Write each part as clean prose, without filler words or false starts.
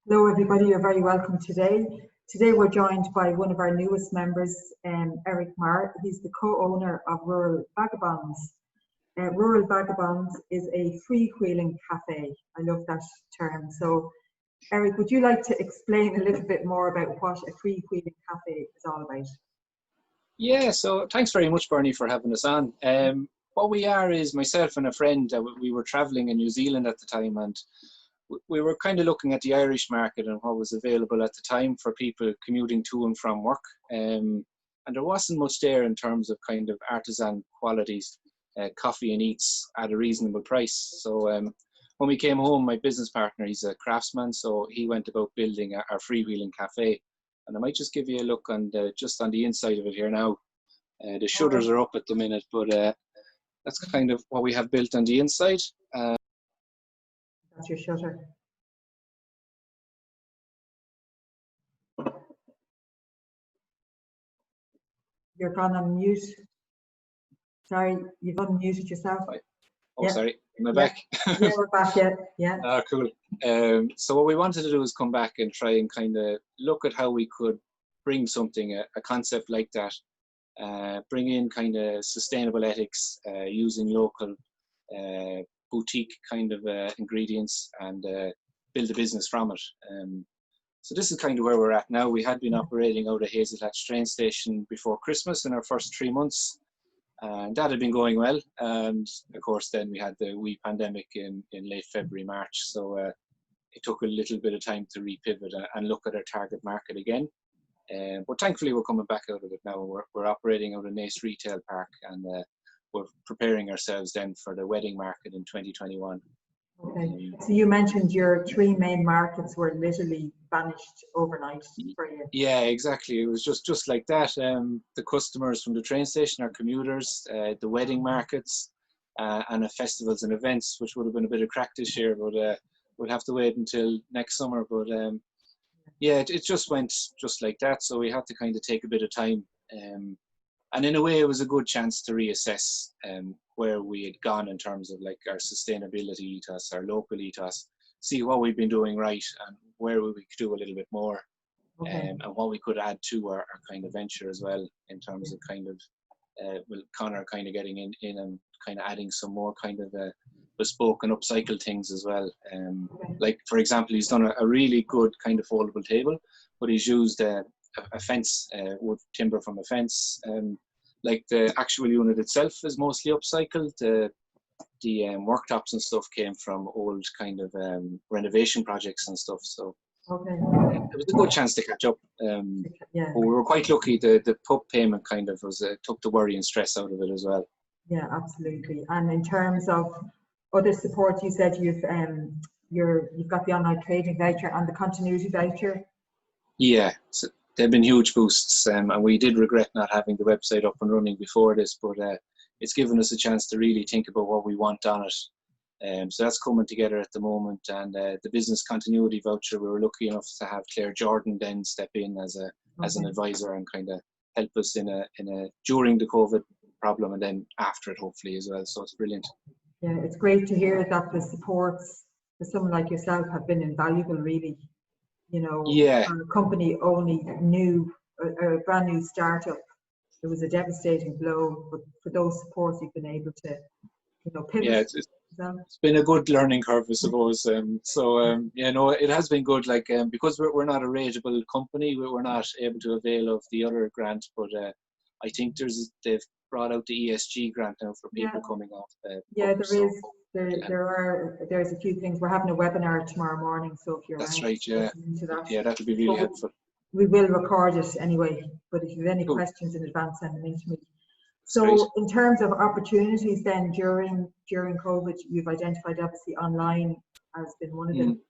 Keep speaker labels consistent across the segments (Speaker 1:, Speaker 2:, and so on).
Speaker 1: Hello everybody, you're very welcome today. Today we're joined by one of our newest members, Eric Maher. He's the co-owner of Rural Vagabonds. Rural Vagabonds is a freewheeling cafe. I love that term. So Eric, would you like to explain a little bit more about what a freewheeling cafe is all about?
Speaker 2: Yeah, so thanks very much, Bernie, for having us on. What we are is myself and a friend, we were traveling in New Zealand at the time, and we were kind of looking at the Irish market and what was available at the time for people commuting to and from work. And there wasn't much there in terms of kind of artisan qualities, coffee and eats at a reasonable price. So when we came home, my business partner, he's a craftsman, so he went about building our freewheeling cafe. And I might just give you a look on just on the inside of it here now. The shutters are up at the minute, but that's kind of what we have built on the inside.
Speaker 1: That's your shutter. You're gone on mute. Sorry, you've unmuted yourself.
Speaker 2: Oh, yeah. Sorry, am I back?
Speaker 1: Yeah, we're back yet. Yeah.
Speaker 2: Ah, cool. So what we wanted to do is come back and try and kind of look at how we could bring something, a concept like that, bring in kind of sustainable ethics, using local boutique kind of ingredients, and build a business from it. So this is kind of where we're at now. We had been operating out of Hazelhatch train station before Christmas in our first 3 months, and that had been going well. And of course then we had the wee pandemic in late February, March, so it took a little bit of time to repivot and look at our target market again. But thankfully we're coming back out of it now. We're operating out of Naas Retail Park, and we're preparing ourselves then for the wedding market in 2021.
Speaker 1: Okay, so you mentioned your 3 main markets were literally vanished overnight for you.
Speaker 2: Yeah, exactly. It was just like that. The customers from the train station, our commuters, the wedding markets, and the festivals and events, which would have been a bit of crack this year, but we'll have to wait until next summer. But yeah, it just went just like that. So we had to kind of take a bit of time. And in a way, it was a good chance to reassess where we had gone in terms of like our sustainability ethos, our local ethos, see what we've been doing right and where we could do a little bit more, and what we could add to our kind of venture as well, in terms of kind of, with Connor kind of getting in and kind of adding some more kind of bespoke and upcycled things as well. Like, for example, he's done a really good kind of foldable table, but he's used a fence, wood timber from a fence. Like the actual unit itself is mostly upcycled. The worktops and stuff came from old kind of renovation projects and stuff. So it was a good chance to catch up. But we were quite lucky. The pub payment kind of was took the worry and stress out of it as well.
Speaker 1: Yeah, absolutely. And in terms of other support, you said you've got the online trading voucher and the continuity voucher.
Speaker 2: Yeah. So they've been huge boosts, and we did regret not having the website up and running before this, but it's given us a chance to really think about what we want on it. So that's coming together at the moment, and the business continuity voucher, we were lucky enough to have Claire Jordan then step in as an advisor and kind of help us in a during the COVID problem, and then after it hopefully as well. So it's brilliant.
Speaker 1: Yeah, it's great to hear that the supports for someone like yourself have been invaluable, really. You know, our company only new, a brand new startup. It was a devastating blow, but for those supports, you've been able to, pivot.
Speaker 2: Yeah, it's been a good learning curve, I suppose. It has been good. Like, because we're not a rateable company, we're not able to avail of the other grant. But I think they've brought out the ESG grant now for people coming off.
Speaker 1: There's a few things. We're having a webinar tomorrow morning, so if you're
Speaker 2: that's right, yeah, that would be really helpful.
Speaker 1: We will record it anyway, but if you have any questions in advance, send them in to me. So in terms of opportunities then during COVID, you've identified obviously online has been one of them,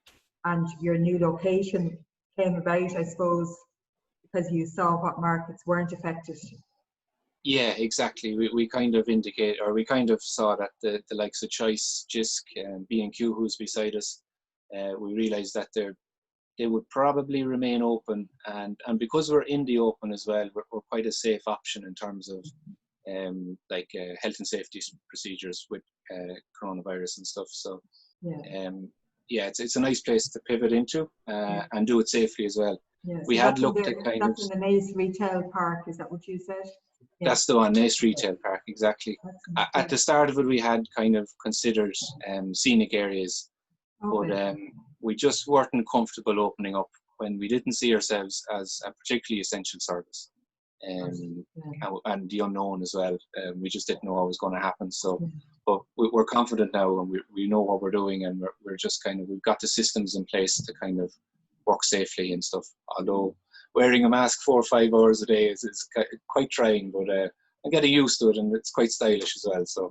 Speaker 1: and your new location came about, I suppose, because you saw what markets weren't affected.
Speaker 2: Yeah, exactly. We kind of we kind of saw that the likes of Choice, Jisk, and B&Q, who's beside us, we realised that they would probably remain open, and because we're in the open as well, we're quite a safe option in terms of health and safety procedures with coronavirus and stuff. So yeah, it's a nice place to pivot into and do it safely as well.
Speaker 1: Yeah,
Speaker 2: We
Speaker 1: so
Speaker 2: had looked at kind of...
Speaker 1: That's in the Naas Retail Park, is that what you said? Yeah.
Speaker 2: That's the one, Naas Retail Park, exactly. At the start of it, we had kind of considered scenic areas, but we just weren't comfortable opening up when we didn't see ourselves as a particularly essential service. And the unknown as well. We just didn't know what was going to happen. So, but we're confident now, and we know what we're doing, and we're just kind of, we've got the systems in place to kind of work safely and stuff. Although wearing a mask 4 or 5 hours a day is quite trying, but I'm getting used to it, and it's quite stylish as well. So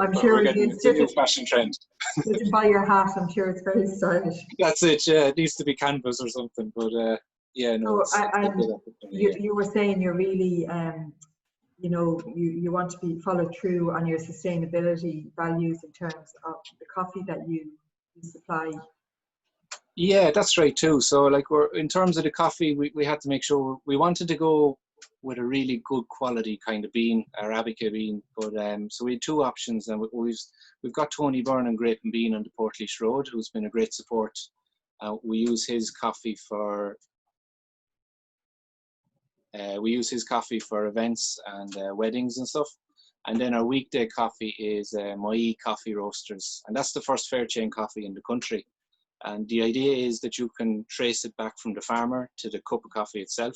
Speaker 1: I'm sure
Speaker 2: it's a new fashion trend.
Speaker 1: Sitting by your hat, I'm sure it's very stylish.
Speaker 2: That's it. Yeah, it needs to be canvas or something, but. Yeah, no.
Speaker 1: So, you were saying you're really, you know, you want to follow through on your sustainability values in terms of the coffee that you supply.
Speaker 2: Yeah, that's right too. So, like, in terms of the coffee, we had to make sure we wanted to go with a really good quality kind of bean, Arabica bean. But so we had 2 options, and we've got Tony Byrne and Grape and Bean on the Portlaoise Road, who's been a great support. We use his coffee for. We use his coffee for events and weddings and stuff. And then our weekday coffee is Mai Coffee Roasters. And that's the first fair chain coffee in the country. And the idea is that you can trace it back from the farmer to the cup of coffee itself.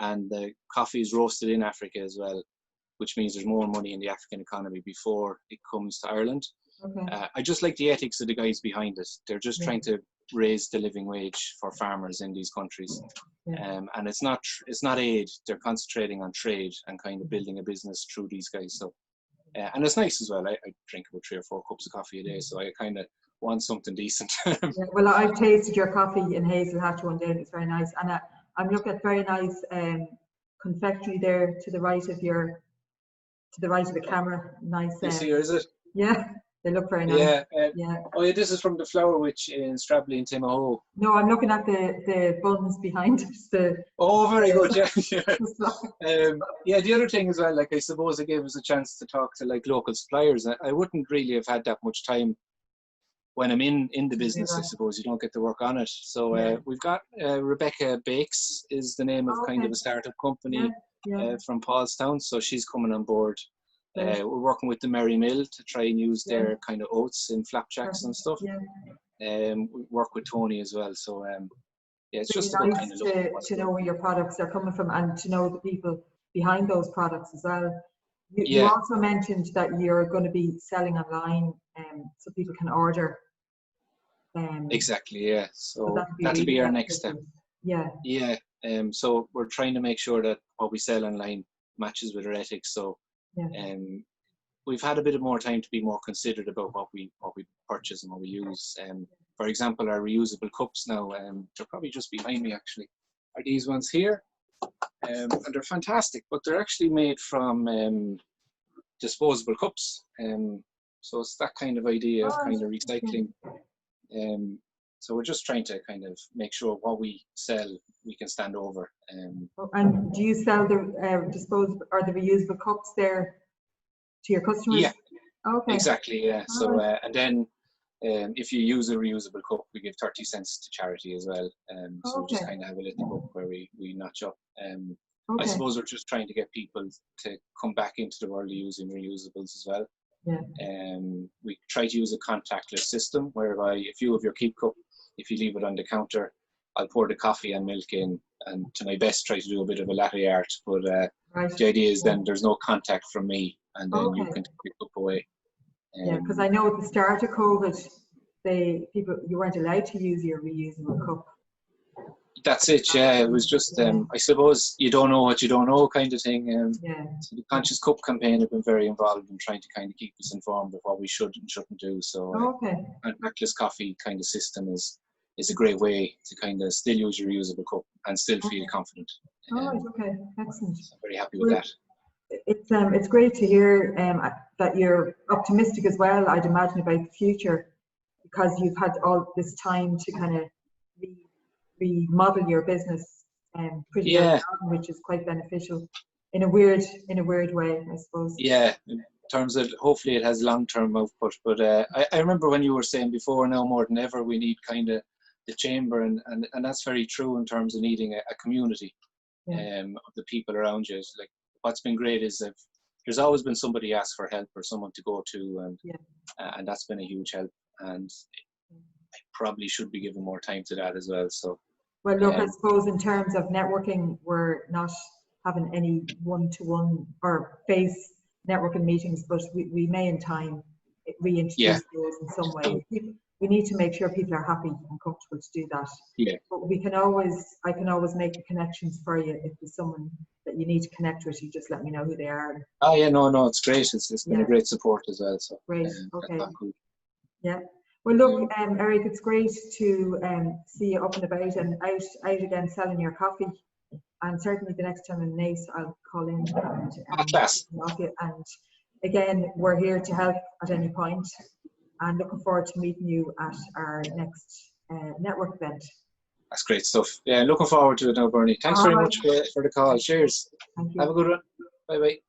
Speaker 2: And the coffee is roasted in Africa as well, which means there's more money in the African economy before it comes to Ireland. Okay. I just like the ethics of the guys behind it. They're just trying to raise the living wage for farmers in these countries. And it's not aid. They're concentrating on trade and kind of building a business through these guys. So, and it's nice as well. I drink about 3 or 4 cups of coffee a day, so I kind of want something decent.
Speaker 1: Well, I've tasted your coffee in Hazel Hatch one day, and it's very nice. And I'm looking at very nice confectionery there to the right of the camera. Nice.
Speaker 2: This here, is it?
Speaker 1: Yeah. They look very nice.
Speaker 2: Yeah. Oh, yeah. This is from the Flower Witch in Stradley and Timahoe.
Speaker 1: No, I'm looking at the buns behind it.
Speaker 2: Oh, very good. Yeah. Yeah. The other thing as well, like, I suppose it gave us a chance to talk to like local suppliers. I wouldn't really have had that much time when I'm in the business. I suppose you don't get to work on it. So we've got Rebecca Bakes is the name of kind of a startup company from Paulstown. So she's coming on board. We're working with the Merry Mill to try and use their kind of oats in flapjacks and stuff. We work with Tony as well. So it's just about
Speaker 1: nice kind of to know where your products are coming from and to know the people behind those products as well. You also mentioned that you're going to be selling online, so people can order.
Speaker 2: Exactly. Yeah. So that'll be our next step.
Speaker 1: Yeah.
Speaker 2: Yeah. So we're trying to make sure that what we sell online matches with our ethics. So. We've had a bit of more time to be more considerate about what we purchase and what we use. For example, our reusable cups now, they're probably just behind me actually, are these ones here. And they're fantastic, but they're actually made from disposable cups. So it's that kind of idea of kind of recycling. So we're just trying to kind of make sure what we sell, we can stand over.
Speaker 1: And do you sell the disposable or the reusable cups there to your customers?
Speaker 2: Yeah.
Speaker 1: Okay.
Speaker 2: Exactly. Yeah. So and then if you use a reusable cup, we give 30 cents to charity as well. So we just kind of have a little book where we notch up. I suppose we're just trying to get people to come back into the world of using reusables as well.
Speaker 1: Yeah.
Speaker 2: We try to use a contactless system whereby if you have your keep cup, if you leave it on the counter, I'll pour the coffee and milk in, and to my best try to do a bit of a latte art. But the idea is then there's no contact from me, and then you can take your cup away.
Speaker 1: Yeah, because I know at the start of COVID, you weren't allowed to use your reusable cup.
Speaker 2: That's it. Yeah, it was just I suppose you don't know what you don't know kind of thing. So the Conscious Cup campaign have been very involved in trying to kind of keep us informed of what we should and shouldn't do. So contactless coffee kind of system is a great way to kind of still use your reusable cup and still feel confident.
Speaker 1: Excellent.
Speaker 2: So I'm very happy with that.
Speaker 1: It's great to hear that you're optimistic as well, I'd imagine, about the future, because you've had all this time to kind of remodel your business pretty early on, which is quite beneficial in a weird way, I suppose.
Speaker 2: Yeah, terms of hopefully it has long-term output. But I remember when you were saying before, now more than ever, we need kind of the chamber, and that's very true in terms of needing a community of the people around you. Like, what's been great is that there's always been somebody ask for help or someone to go to, and that's been a huge help. And I probably should be giving more time to that as well. So,
Speaker 1: well, look, I suppose in terms of networking, we're not having any one-to-one or face networking meetings, but we may in time reintroduce those in some way. We need to make sure people are happy and comfortable to do that.
Speaker 2: Yeah.
Speaker 1: But I can always make the connections for you. If there's someone that you need to connect with, you just let me know who they are.
Speaker 2: Oh yeah, no, it's great. It's been a great support as well. So
Speaker 1: great. Okay.
Speaker 2: Cool.
Speaker 1: Yeah. Well, look, Eric, it's great to see you up and about and out again selling your coffee. And certainly the next time in Naas, I'll call in and again, we're here to help at any point. And looking forward to meeting you at our next network event.
Speaker 2: That's great stuff. Yeah, looking forward to it now, Bernie. Thanks very much for the call. Cheers.
Speaker 1: Thank you.
Speaker 2: Have a good one. Bye-bye.